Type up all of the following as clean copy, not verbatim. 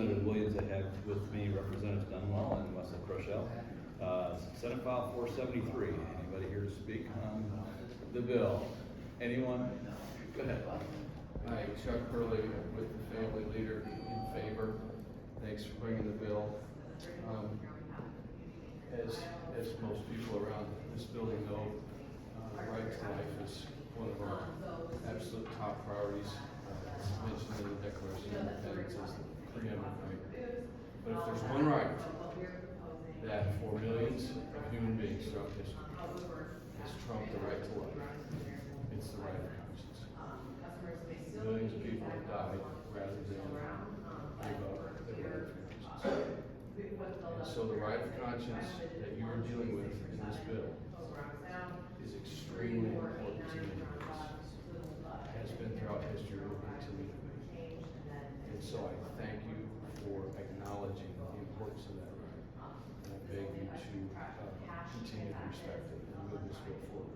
Representative Williams. I have with me Representatives Dunwell and Wessel-Kroeschell. Senate File 473. Anybody here to speak on the bill? Anyone? Go ahead. Hi, Chuck Hurley with the Family Leader in favor. Thanks for bringing the bill. As most people around this building know, right to life is one of our absolute top priorities. It's mentioned in the Declaration of Independence as the preeminent right. But if there's one right that for millions of human beings throughout history has trumped the right to life, it's the right of conscience. Millions of people have died rather than give up their right of conscience. And so the right of conscience that you are dealing with in this bill is extremely important to me. Has been throughout history and will continue to be. And so I thank you for acknowledging the importance of that right. And I beg you to continue to respect it and move this bill forward.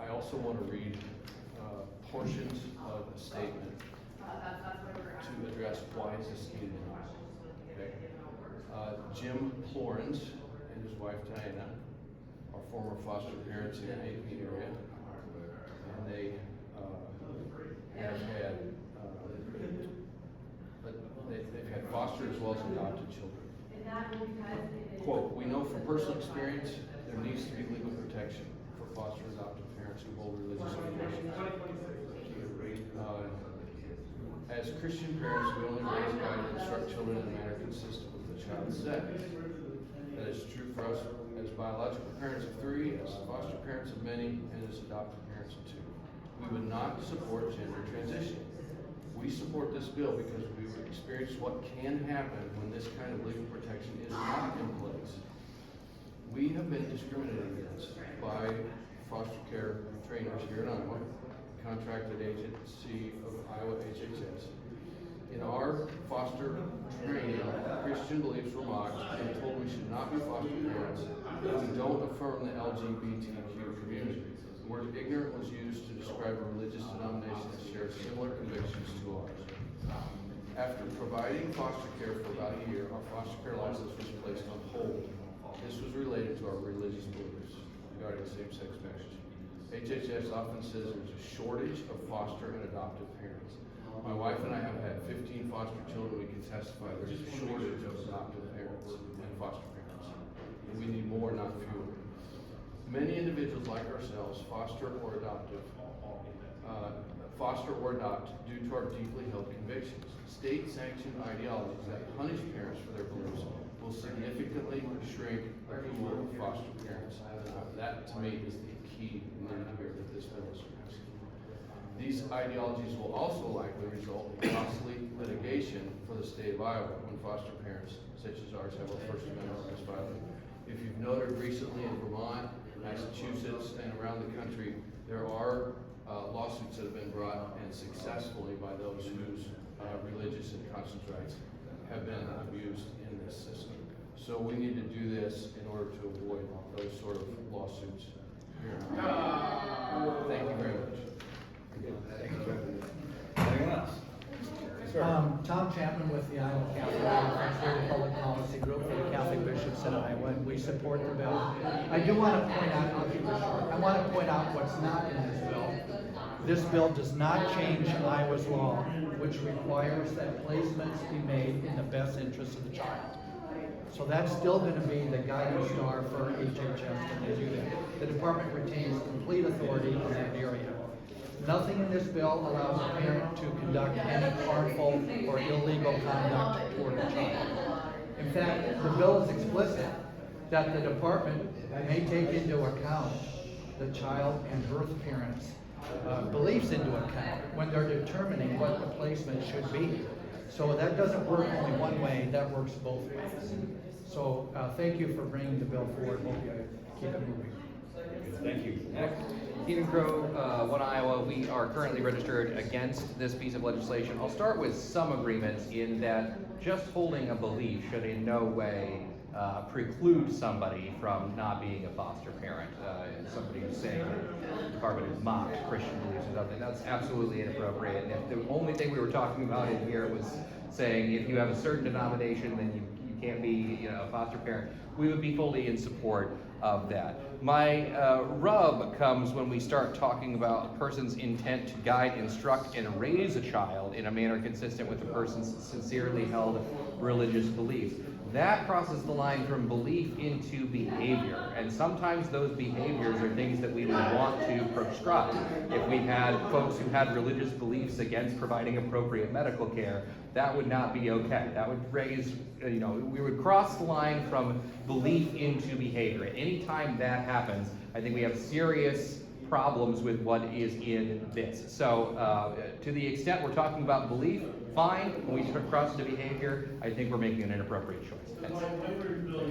I also want to read portions of a statement to address why is this needed. Okay. Jim Florence and his wife Diana are former foster parents in the Aiken area, and they have had they've had foster as well as adopted children. Quote, "We know from personal experience there needs to be legal protection for foster adoptive parents who hold religious convictions. As Christian parents, we only raise, guide, and instruct children in a manner consistent with the child's sex. That is true for us as biological parents of 3, as foster parents of many, and as adoptive parents of 2. We would not support gender transition. We support this bill because we've experienced what can happen when this kind of legal protection is not in place. We have been discriminated against by foster care trainers here in Iowa, contracted agency of Iowa HHS. In our foster training, Christian beliefs were mocked and told we should not be foster parents if we don't affirm the LGBTQ community. The word ignorant was used to describe a religious denomination that shares similar convictions to ours. After providing foster care for about a year, our foster care license was placed on hold. This was related to our religious beliefs regarding same-sex marriage. HHS often says there's a shortage of foster and adoptive parents. My wife and I have had 15 foster children. We can testify there's a shortage of adoptive parents and foster parents. And we need more, not fewer. Many individuals like ourselves foster or adopt due to our deeply held convictions. State-sanctioned ideologies that punish parents for their beliefs will significantly shrink the pool of foster parents. That, to me, is the key need here that this bill is addressing. These ideologies will also likely result in costly litigation for the state of Iowa when foster parents, such as ours, have a First Amendment rights violated. If you've noted recently in Vermont, Massachusetts, and around the country, there are lawsuits that have been brought and successfully by those whose religious and conscience rights have been abused in this system. So we need to do this in order to avoid those sort of lawsuits here. Thank you very much. Thank you. Anyone else? Sir. Tom Chapman with the Iowa Catholic Conference Public Policy Group for the Catholic Bishops in Iowa, and we support the bill. I do want to point out, I'll keep this short, I want to point out what's not in this bill. This bill does not change Iowa's law, which requires that placements be made in the best interest of the child. So that's still going to be the guiding star for HHS when they do that. The department retains complete authority in that area. Nothing in this bill allows a parent to conduct any harmful or illegal conduct toward a child. In fact, the bill is explicit that the department may take into account the child and birth parents' beliefs into account when they're determining what the placement should be. So that doesn't work only one way, that works both ways. So thank you for bringing the bill forward. Hope you keep it moving. Thank you. Next. Stephen Crow, One Iowa. We are currently registered against this piece of legislation. I'll start with some agreements in that just holding a belief should in no way preclude somebody from not being a foster parent. Somebody who's saying that the department has mocked Christian beliefs or something, that's absolutely inappropriate. And if the only thing we were talking about in here was saying if you have a certain denomination, then you can't be a foster parent. We would be fully in support of that. My rub comes when we start talking about a person's intent to guide, instruct, and raise a child in a manner consistent with the person's sincerely held religious beliefs. That crosses the line from belief into behavior, and sometimes those behaviors are things that we would want to prescribe. If we had folks who had religious beliefs against providing appropriate medical care, that would not be okay. That would raise, we would cross the line from belief into behavior. Any time that happens, I think we have serious problems with what is in this. So to the extent we're talking about belief, fine. When we cross into behavior, I think we're making an inappropriate choice. Thanks.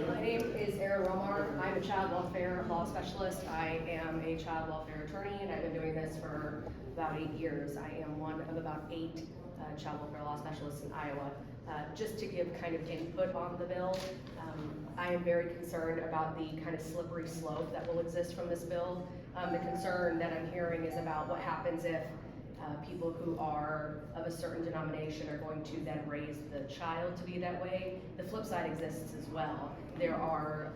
My name is Erin Romar. I'm a child welfare law specialist. I am a child welfare attorney, and I've been doing this for about 8 years. I am one of about 8 child welfare law specialists in Iowa. Just to give kind of input on the bill, I am very concerned about the kind of slippery slope that will exist from this bill. The concern that I'm hearing is about what happens if people who are of a certain denomination are going to then raise the child to be that way. The flip side exists as well. There are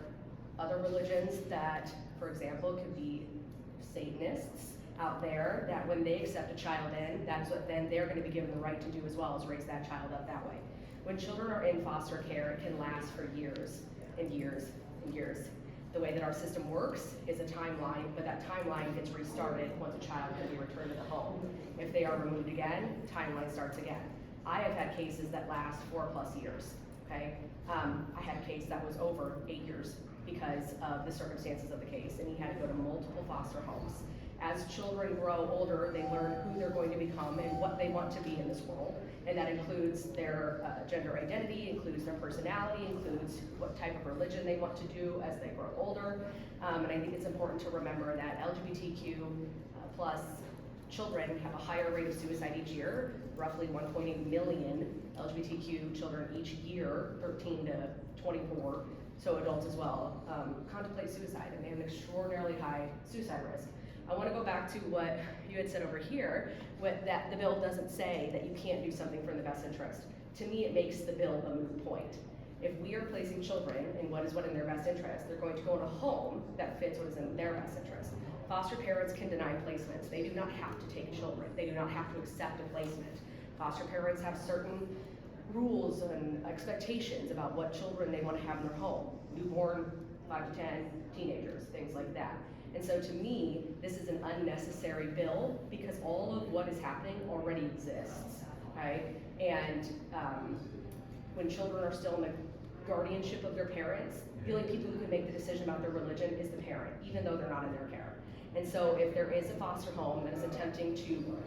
other religions that, for example, could be Satanists out there, that when they accept a child in, that's what then they're going to be given the right to do as well, as raise that child up that way. When children are in foster care, it can last for years and years and years. The way that our system works is a timeline, but that timeline gets restarted once a child can be returned to the home. If they are removed again, timeline starts again. I have had cases that last 4+ years, okay? I had a case that was over 8 years because of the circumstances of the case, and he had to go to multiple foster homes. As children grow older, they learn who they're going to become and what they want to be in this world. And that includes their gender identity, includes their personality, includes what type of religion they want to do as they grow older. And I think it's important to remember that LGBTQ plus children have a higher rate of suicide each year, roughly 1.8 million LGBTQ children each year, 13 to 24, so adults as well, contemplate suicide, and they have an extraordinarily high suicide risk. I want to go back to what you had said over here, that the bill doesn't say that you can't do something for the best interest. To me, it makes the bill a moot point. If we are placing children in what in their best interest, they're going to go in a home that fits what is in their best interest. Foster parents can deny placements. They do not have to take children. They do not have to accept a placement. Foster parents have certain rules and expectations about what children they want to have in their home. Newborn, 5 to 10, teenagers, things like that. And so to me, this is an unnecessary bill because all of what is happening already exists, okay? And when children are still in the guardianship of their parents, the only people who can make the decision about their religion is the parent, even though they're not in their care. And so if there is a foster home that is attempting to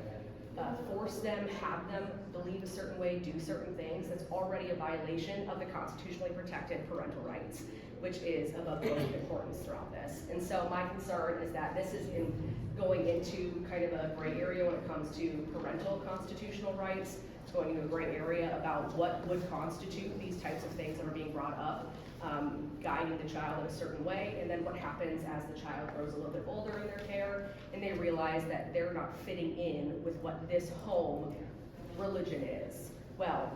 force them, have them believe a certain way, do certain things, that's already a violation of the constitutionally protected parental rights, which is of utmost importance throughout this. And so my concern is that this is going into kind of a gray area when it comes to parental constitutional rights. It's going into a gray area about what would constitute these types of things that are being brought up, guiding the child in a certain way, and then what happens as the child grows a little bit older in their care and they realize that they're not fitting in with what this home religion is. Well,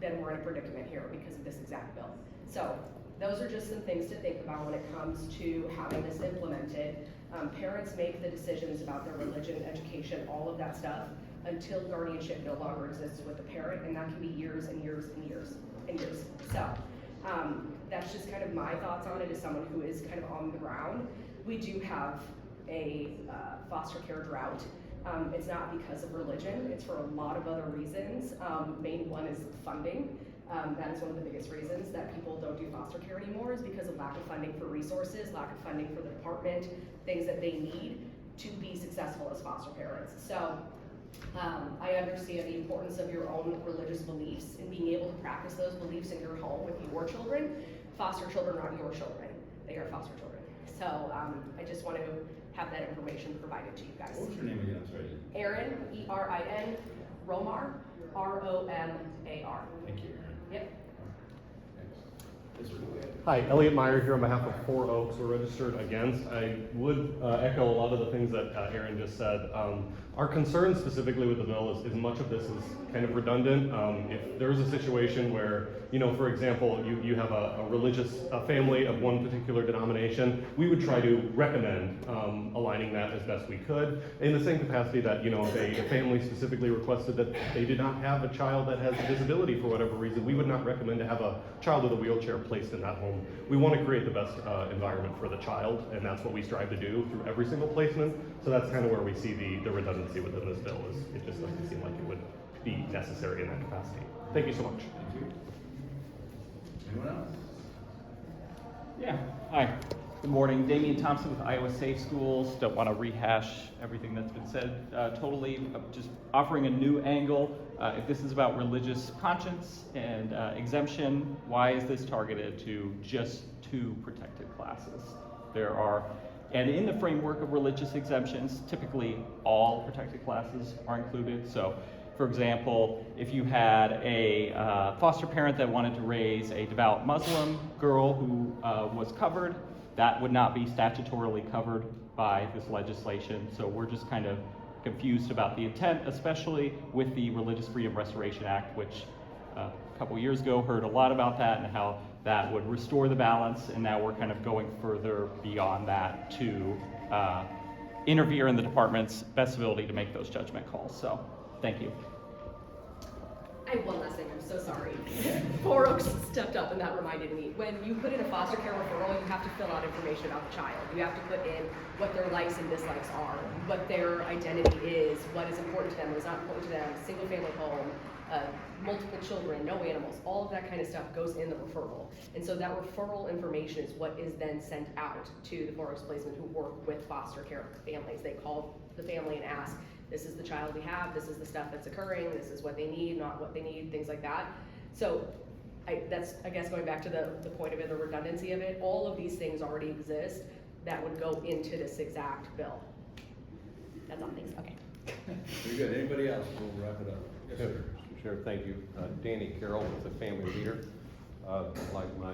then we're in a predicament here because of this exact bill. So those are just some things to think about when it comes to having this implemented. Parents make the decisions about their religion, education, all of that stuff until guardianship no longer exists with the parent, and that can be years and years and years and years. So that's just kind of my thoughts on it as someone who is kind of on the ground. We do have a foster care drought. It's not because of religion, it's for a lot of other reasons. Main one is funding. That is one of the biggest reasons that people don't do foster care anymore, is because of lack of funding for resources, lack of funding for the department, things that they need to be successful as foster parents. So I understand the importance of your own religious beliefs and being able to practice those beliefs in your home with your children. Foster children are not your children, they are foster children. So I just want to have that information provided to you guys. What's your name again? I'm sorry. Erin, E-R-I-N, Romar, R-O-M-A-R. Thank you, Aaron. Yep. Yes, sir. Hi, Elliot Meyer here on behalf of 4 Oaks. We're registered against. I would echo a lot of the things that Aaron just said. Our concern specifically with the bill is much of this is kind of redundant. If there is a situation where, for example, you have a religious family of one particular denomination, we would try to recommend aligning that as best we could. In the same capacity that, if a family specifically requested that they did not have a child that has a disability for whatever reason, we would not recommend to have a child with a wheelchair placed in that home. We want to create the best environment for the child, and that's what we strive to do through every single placement. So that's kind of where we see the redundancy within this bill. Is it just doesn't seem like it would be necessary in that capacity. Thank you so much. Thank you. Anyone else? Yeah, hi. Good morning. Damian Thompson with Iowa Safe Schools. Don't want to rehash everything that's been said totally. Just offering a new angle. If this is about religious conscience and exemption, why is this targeted to just 2 protected classes? And in the framework of religious exemptions, typically all protected classes are included. So, for example, if you had a foster parent that wanted to raise a devout Muslim girl who was covered, that would not be statutorily covered by this legislation. So we're just kind of confused about the intent, especially with the Religious Freedom Restoration Act, which a couple years ago heard a lot about that and how that would restore the balance, and now we're kind of going further beyond that to interfere in the department's best ability to make those judgment calls. So, thank you. I have one last thing, I'm so sorry. 4 Oaks stepped up and that reminded me. When you put in a foster care referral, you have to fill out information about the child. You have to put in what their likes and dislikes are, what their identity is, what is important to them, what is not important to them, single family home, multiple children, no animals, all of that kind of stuff goes in the referral. And so that referral information is what is then sent out to the 4 Oaks placement who work with foster care families. They call the family and ask, this is the child we have, this is the stuff that's occurring, this is what they need, not what they need, things like that. So that's, I guess, going back to the point of it, the redundancy of it, all of these things already exist that would go into this exact bill. That's all, thanks, okay. Very good. Anybody else? We'll wrap it up. Yes, sir. Mr. Chair, thank you. Danny Carroll with the Family Leader. Like my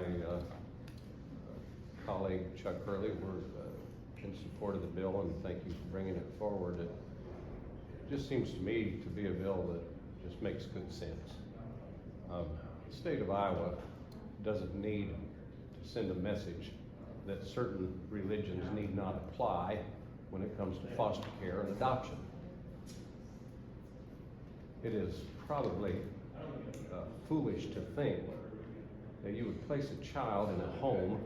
colleague Chuck Hurley, we're in support of the bill, and thank you for bringing it forward. It just seems to me to be a bill that just makes good sense. The state of Iowa doesn't need to send a message that certain religions need not apply when it comes to foster care and adoption. It is probably foolish to think that you would place a child in a home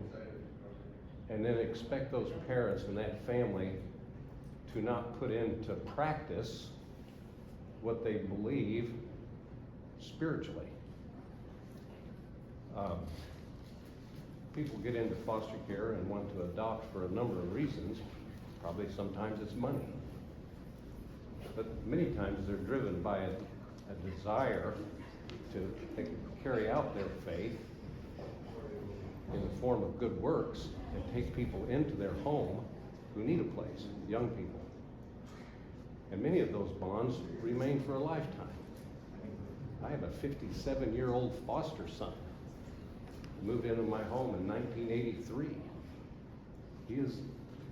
and then expect those parents and that family to not put into practice what they believe spiritually. People get into foster care and want to adopt for a number of reasons. Probably sometimes it's money. But many times they're driven by a desire to carry out their faith in the form of good works and take people into their home who need a place, young people. And many of those bonds remain for a lifetime. I have a 57-year-old foster son who moved into my home in 1983.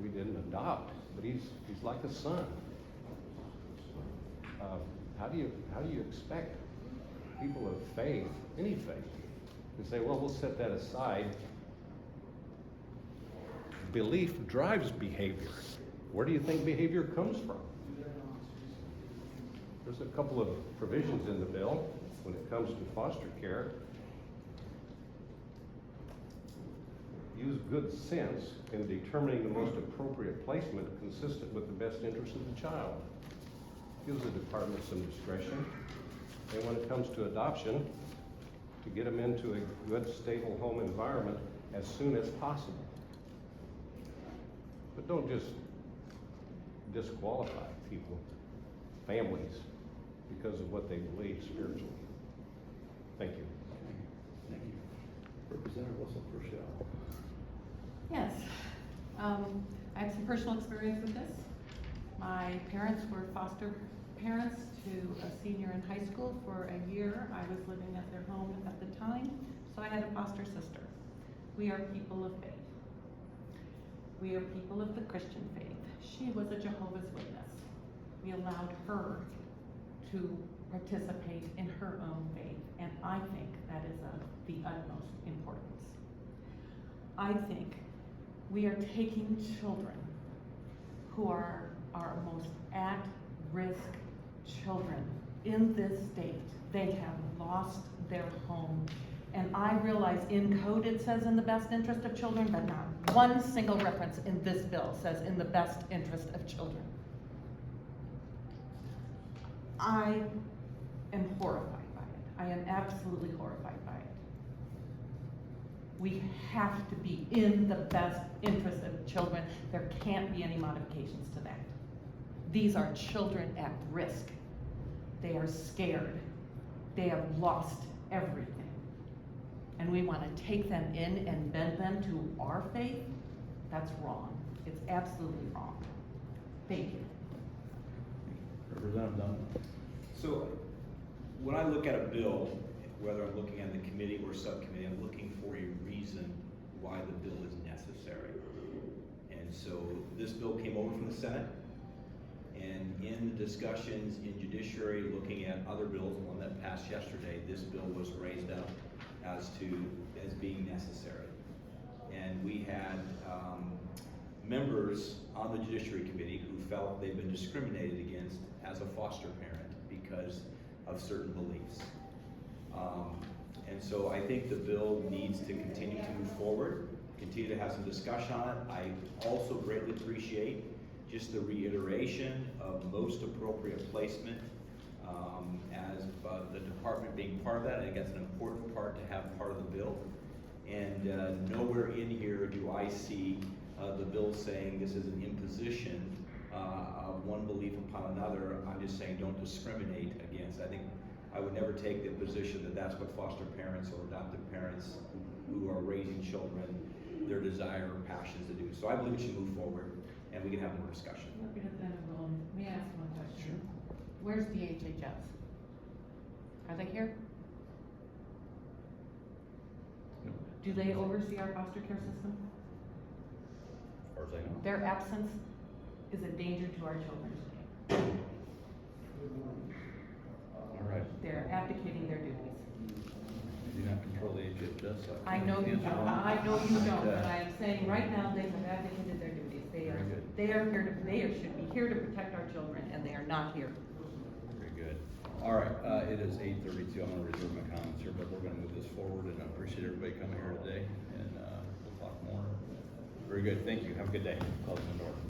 We didn't adopt, but he's like a son. How do you expect people of faith, any faith, to say, well, we'll set that aside? Belief drives behavior. Where do you think behavior comes from? There's a couple of provisions in the bill when it comes to foster care. Use good sense in determining the most appropriate placement consistent with the best interest of the child. Gives the department some discretion. And when it comes to adoption, to get them into a good, stable home environment as soon as possible. But don't just disqualify people, families, because of what they believe spiritually. Thank you. Thank you. Representative Wessel-Kroeschell. Yes, I have some personal experience with this. My parents were foster parents to a senior in high school for a year. I was living at their home at the time, so I had a foster sister. We are people of faith. We are people of the Christian faith. She was a Jehovah's Witness. We allowed her to participate in her own faith, and I think that is of the utmost importance. I think we are taking children who are our most at-risk children in this state. They have lost their home. And I realize in code it says in the best interest of children, but not one single reference in this bill says in the best interest of children. I am horrified by it. I am absolutely horrified by it. We have to be in the best interest of children. There can't be any modifications to that. These are children at risk. They are scared. They have lost everything. And we want to take them in and bend them to our faith? That's wrong. It's absolutely wrong. Thank you. Representative Dunn. So, when I look at a bill, whether I'm looking at the committee or subcommittee, I'm looking for a reason why the bill is necessary. And so, this bill came over from the Senate, and in the discussions in judiciary, looking at other bills, the one that passed yesterday, this bill was raised up as being necessary. And we had members on the Judiciary Committee who felt they've been discriminated against as a foster parent because of certain beliefs. And so I think the bill needs to continue to move forward, continue to have some discussion on it. I also greatly appreciate just the reiteration of most appropriate placement as the department being part of that. I think that's an important part to have part of the bill. And nowhere in here do I see the bill saying this is an imposition of one belief upon another. I'm just saying don't discriminate against. I think I would never take the position that that's what foster parents or adoptive parents who are raising children, their desire or passions to do. So I believe it should move forward and we can have more discussion. May I ask one question? Where's the HHS? Are they here? No. Do they oversee our foster care system? As far as I know. Their absence is a danger to our children. All right. They're abdicating their duties. I do not control the HHS. So I know you can't don't, answer that. I know you don't, but I am saying right now, they have abdicated their duties. Very good. They are here to, should be here to protect our children, and they are not here. Very good. All right, it is 8:32. I'm going to reserve my comments here, but we're going to move this forward, and I appreciate everybody coming here today, and we'll talk more. Very good. Thank you. Have a good day. Closing the door.